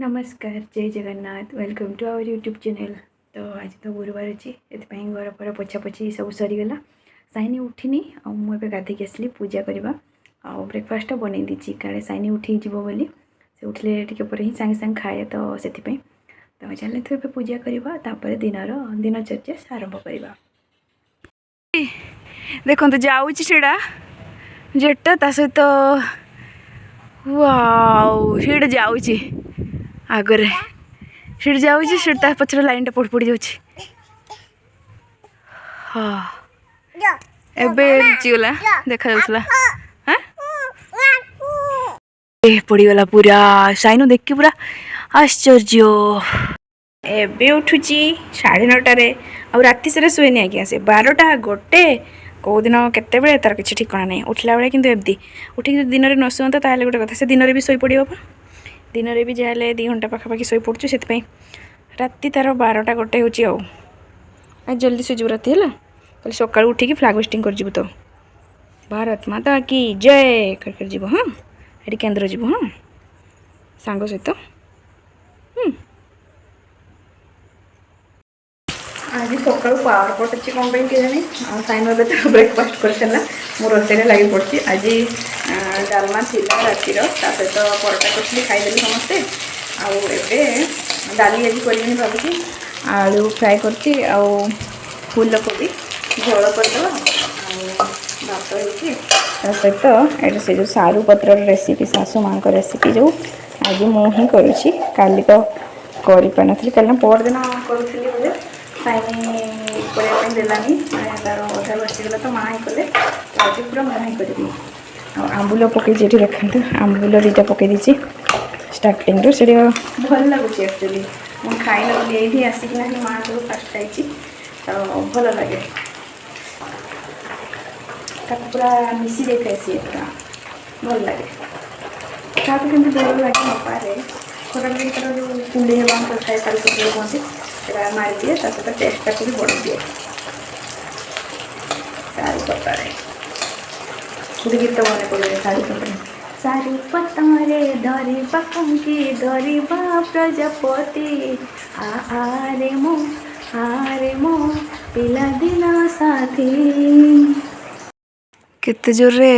नमस्कार जय Jagannath welcome to our YouTube channel. तो आज तो गुरुवार अच्छी से घर पर पोछा पोछी सब सरीगला। साइनी उठिनी मुझे गाधे आसली पूजा करवा आ ब्रेकफास्ट बन दी काले साइनी उठी बोली से उठले टे ही सांगे सांगे खाए तो से तो चलते तो पूजा करवा दिनचर्या आरंभ करवा। देखो जाऊँगा जेटा ता सहित वाओ सीट जाऊँगी आगरे सीट जाऊँगी सीट पचर लाइन टा पड़ जाऊँगी। हाँ एबेला देखा जाऊला पड़गला पूरा साइनु देखी पूरा आश्चर्य। एबे उठुची 9:30 आ राति सारा शुएनि आज्ञा से 12टा गोटे कौ दिन केते तार किसी ठिकाना नहीं उठला बेले किंतु एमती उठिक दिन में न शुअंता ताले गोटे कथा से दिन में भी शई पड़ो दिन में भी जहाँ 2 घंटा पाखापाखि शई पड़ू से राति तार 12टा गोटे हो जल्दी शुजु राति है कल सका उठिक फ्लाग होस्टिंग कर तो भारत माता की जय कर जीव। हाँ ये केन्द्र जीव। हाँ सांग सहित आज सका पावर कट अच्छी कौन पे जानी साइन तो ब्रेकफास्ट कर सारा मो रोसे लगे पड़ी। आज डालमा थी रातिर सहित परोटा कर खाईदेली समस्ते आए डाली आज करी भावी आलू फ्राए कर फूल कोबी झोल करदे भात हो सहित ये से जो सारू पत्र रेसिपी सासू माँ का रेसिपी जो आज मुझे करुँची काली तो कर कल परदिन करूँगी बोले साइन देलानी तार अधा बसीगला तो माँ ही कले आज पूरा मुझे करी आंबुल पकई देखते आंबुल 2टा पकई दी स्टार्टिंग रू से भल लगुच एक्चुअली मुझे खाई बोली आसिकना माँ सब फास्ट खाई तो भल लगे पूरा मिसी देखे सी पूरा भल लगे क्या केमती डर लगे नपारे छोटा तर जो कुंडे खाए सारी सब कहते मारी दिए सहित टेस्टा को भी बढ़ दिए सारू पत्तारे गोटे गीत मन पड़े सारू पत्ता सारू पत्तारे धरी पकंकी धरी प्रजापति आरे मो पिला दिन साथी केते जोर रे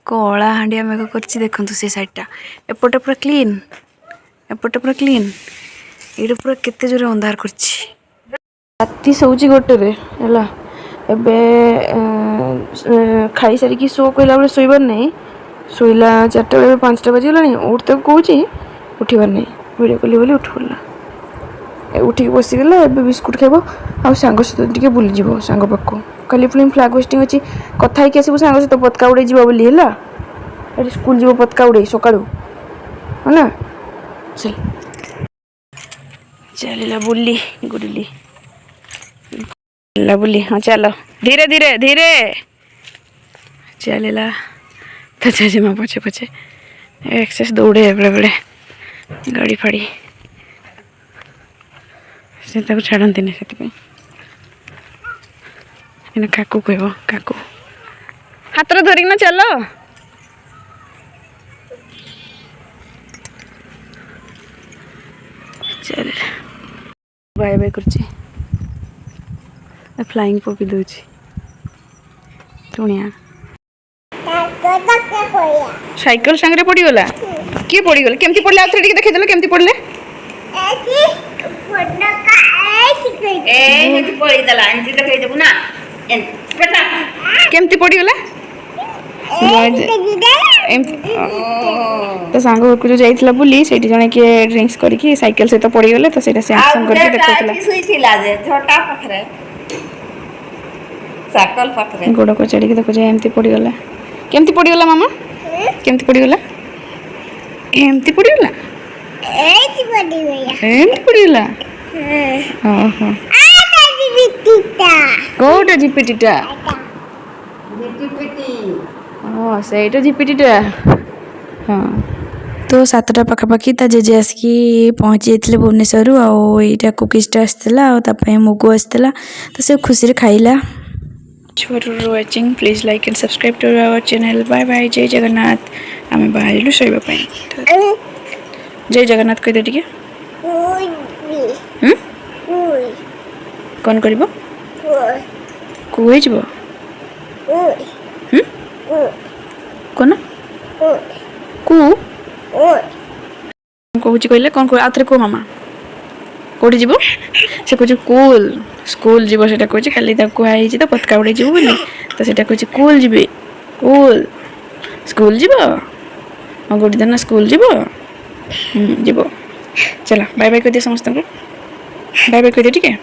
कला हांडिया मेघ कर देखु से साइडटा एपटे पूरा क्लीन एपटे पूरा क्लीन ये पूरा केते जोर अंधार करती सोची गोटे है खाई सारिकी शो कहला बेले शोबार नहीं शोला 4टा बेले 5टा बजीगला उठ तक कौची उठबार नहीं वीडियो कली बोली उठ पड़ा उठिक बसीगला ए बिस्कुट खाइब आ सांग सहित टे बुलीज सांग पाक खाली पुणी फ्लाग होस्टिंग अच्छी कथा ही आसबू सांग सहित पतका उड़े जा बोली है स्कूल जीव पतका उड़े सका है ना चल बुली गुडली बुली। हाँ चलो धीरे धीरे धीरे चलला तो जेजेमा पछे पछे एक्सेस दौड़े बेले बेले गाड़ी फाड़ी से छाड़ती से काकू कह काकू हाथ धरिक ना चलो चल बाय बाय कर फ्लाइंग पपी दूची टुणिया साइकिल सांगे पड़गला किए पड़गला केमती पड़े आउ थे देखल केमती पड़े केमती पड़गला तो सांग घर को जो जाइला बुली से जने किए ड्रिंक्स करके साइकिल सहित पड़गले तो से एक्शन करके देखा गोड़ को चढ़ी देखो एमती पड़गला केमती पड़गला मामा केमती पड़गला एमती पड़गला एमती पड़गला कोटा जिपिटीटा हाँ सहीटा जिपिटीटा हाँ तो 7टा पाखापाखि ता जेजे आसिकी पहुँची जाते भुवनेश्वर आईटा कुकीजटा आसला मुगु आसला तो से खुशी खाइला। for watching. Please like and subscribe to our channel. Bye bye. जय जगन्नाथ. आमे बाहर शोइबा पाई. जय जगन्नाथ कह दे टिके. कौन कर कौन कु कहूँ कहले कौन कह आउे कह मामा कौटी जीव से कह कूल स्कूल जीव से कह खाली कहुई तो पतका उड़े जीव बोली तो से कह कूल जी कूल स्कूल जीव हाँ गोटी देना स्कूल जीव जीव चलो बाय बाय कह दिए समस्त को बाय बाय कह दिए ठीक है